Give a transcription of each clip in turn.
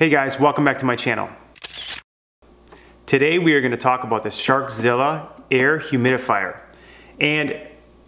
Hey guys, welcome back to my channel. Today we are going to talk about the Sharkzilla Air Humidifier. And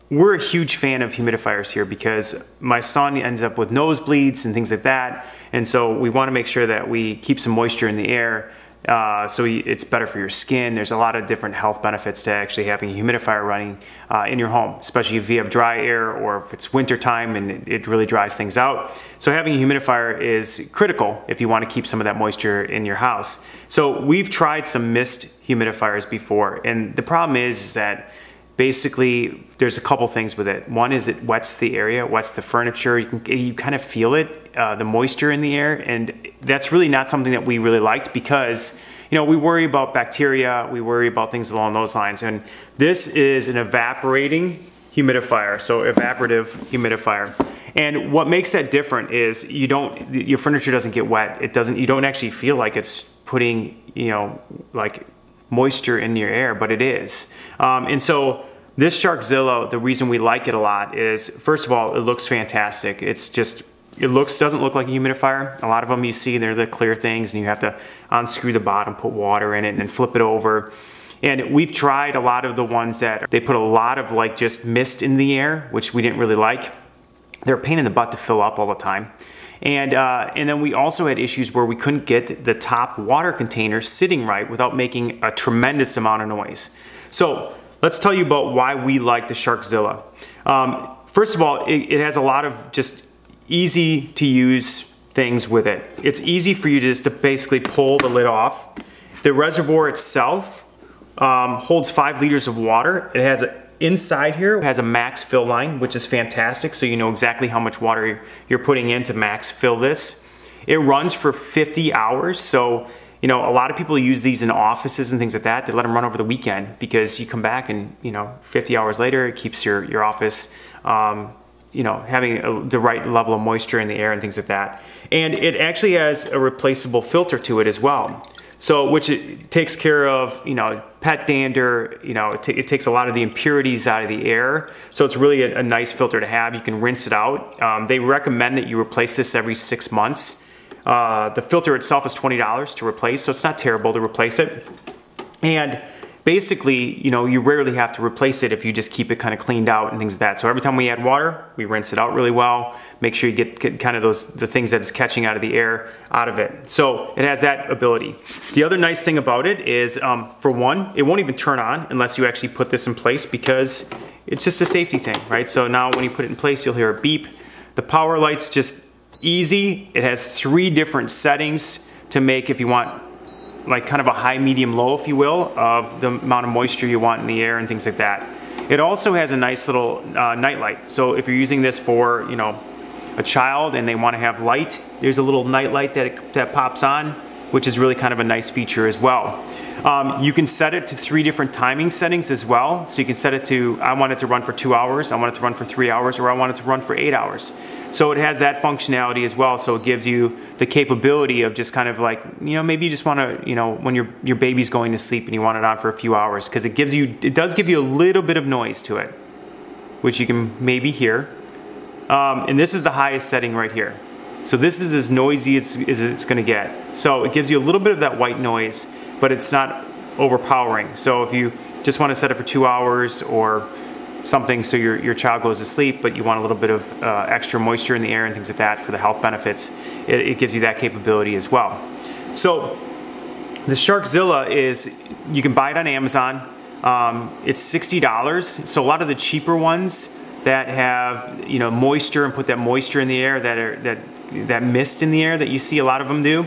we're a huge fan of humidifiers here because my son ends up with nosebleeds and things like that. And so we want to make sure that we keep some moisture in the air it's better for your skin. There's a lot of different health benefits to actually having a humidifier running in your home, especially if you have dry air or if it's winter time and it really dries things out. So having a humidifier is critical if you want to keep some of that moisture in your house. So we've tried some mist humidifiers before, and the problem is that basically there's a couple things with it. One is it wets the area, wets the furniture. You kind of feel it, the moisture in the air, and that's really not something that we really liked because, you know, we worry about bacteria, we worry about things along those lines. And this is an evaporating humidifier, so evaporative humidifier. And what makes that different is your furniture doesn't get wet. You don't actually feel like it's putting, like moisture in your air, but it is. And so this Sharkzilla, the reason we like it a lot is, first of all, it looks fantastic. Doesn't look like a humidifier. A lot of them you see, they're the clear things and you have to unscrew the bottom, put water in it and then flip it over. And we've tried a lot of the ones that they put a lot of like just mist in the air, which we didn't really like. They're a pain in the butt to fill up all the time. And then we also had issues where we couldn't get the top water container sitting right without making a tremendous amount of noise. So let's tell you about why we like the Sharkzilla. First of all, it has a lot of just easy to use things with it. It's easy for you just to basically pull the lid off. The reservoir itself holds 5 liters of water. It has inside here has a max fill line, which is fantastic, so you know exactly how much water you're putting in to max fill this. It runs for 50 hours, so a lot of people use these in offices and things like that. They let them run over the weekend because you come back and 50 hours later it keeps your office having the right level of moisture in the air and things like that. And it actually has a replaceable filter to it as well. So, which it takes care of, pet dander, it takes a lot of the impurities out of the air. So it's really a nice filter to have. You can rinse it out. They recommend that you replace this every 6 months. The filter itself is $20 to replace, so it's not terrible to replace it. And basically, you rarely have to replace it if you just keep it kind of cleaned out and things like that. So every time we add water, we rinse it out really well. Make sure you get kind of the things that it's catching out of the air out of it. So it has that ability. The other nice thing about it is, for one, it won't even turn on unless you actually put this in place because it's just a safety thing, right? So now when you put it in place, you'll hear a beep. The power light's just easy. It has 3 different settings to make if you want like kind of a high, medium, low, if you will, of the amount of moisture you want in the air and things like that. It also has a nice little night light. So if you're using this for, a child and they want to have light, there's a little night light that pops on, which is really kind of a nice feature as well. You can set it to 3 different timing settings as well. So you can set it to, I want it to run for 2 hours, I want it to run for 3 hours, or I want it to run for 8 hours. So it has that functionality as well. So it gives you the capability of just kind of like, maybe you just want to, when your baby's going to sleep and you want it on for a few hours, because it does give you a little bit of noise to it, which you can maybe hear. And this is the highest setting right here. So this is as noisy as it's going to get. So it gives you a little bit of that white noise, but it's not overpowering. So if you just want to set it for 2 hours or something so your child goes to sleep, but you want a little bit of extra moisture in the air and things like that for the health benefits, it gives you that capability as well. So the Sharkzilla you can buy it on Amazon. It's $60. So a lot of the cheaper ones that have moisture and put that moisture in the air, that mist in the air that you see a lot of them do,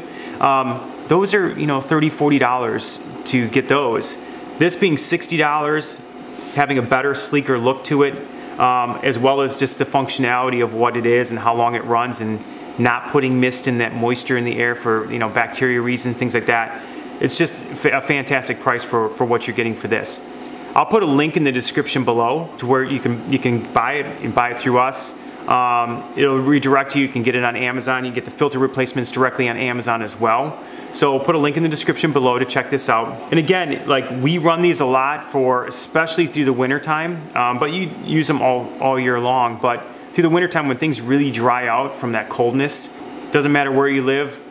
those are $30, $40 to get those. This being $60, having a better, sleeker look to it, as well as just the functionality of what it is and how long it runs, and not putting mist in that moisture in the air for bacteria reasons, things like that. It's just a fantastic price for what you're getting for this. I'll put a link in the description below to where you can buy it and buy it through us. It'll redirect you. You can get it on Amazon. You can get the filter replacements directly on Amazon as well. So I'll put a link in the description below to check this out. And again, like, we run these a lot especially through the winter time, but you use them all year long. But through the winter time when things really dry out from that coldness, doesn't matter where you live,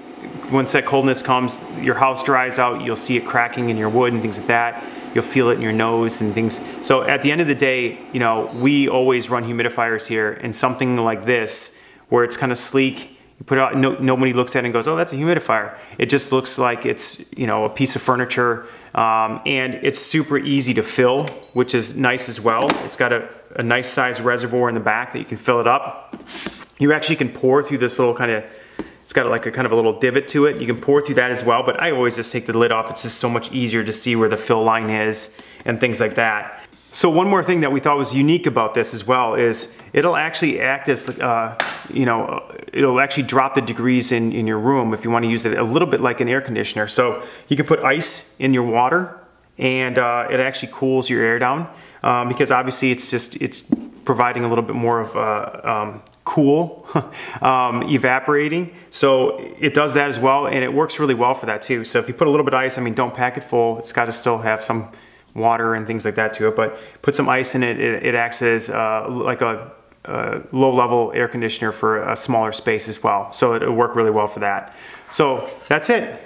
once that coldness comes, your house dries out, you'll see it cracking in your wood and things like that. You'll feel it in your nose and things. So at the end of the day, you know, we always run humidifiers here, and something like this, where it's kind of sleek, you put it out, nobody looks at it and goes, oh, that's a humidifier. It just looks like it's, you know, a piece of furniture, and it's super easy to fill, which is nice as well. It's got a nice sized reservoir in the back that you can fill it up. You actually can pour through this little kind of, it's got like a kind of a little divot to it. You can pour through that as well, but I always just take the lid off. It's just so much easier to see where the fill line is and things like that. So one more thing that we thought was unique about this as well is it'll actually act as, you know, it'll actually drop the degrees in your room if you want to use it a little bit like an air conditioner. So you can put ice in your water, and it actually cools your air down, because obviously it's providing a little bit more of cool evaporating. So it does that as well, and it works really well for that too. So if you put a little bit of ice, I mean, don't pack it full. It's got to still have some water and things like that to it, but put some ice in it. It acts as like a low-level air conditioner for a smaller space as well. So it'll work really well for that. So that's it.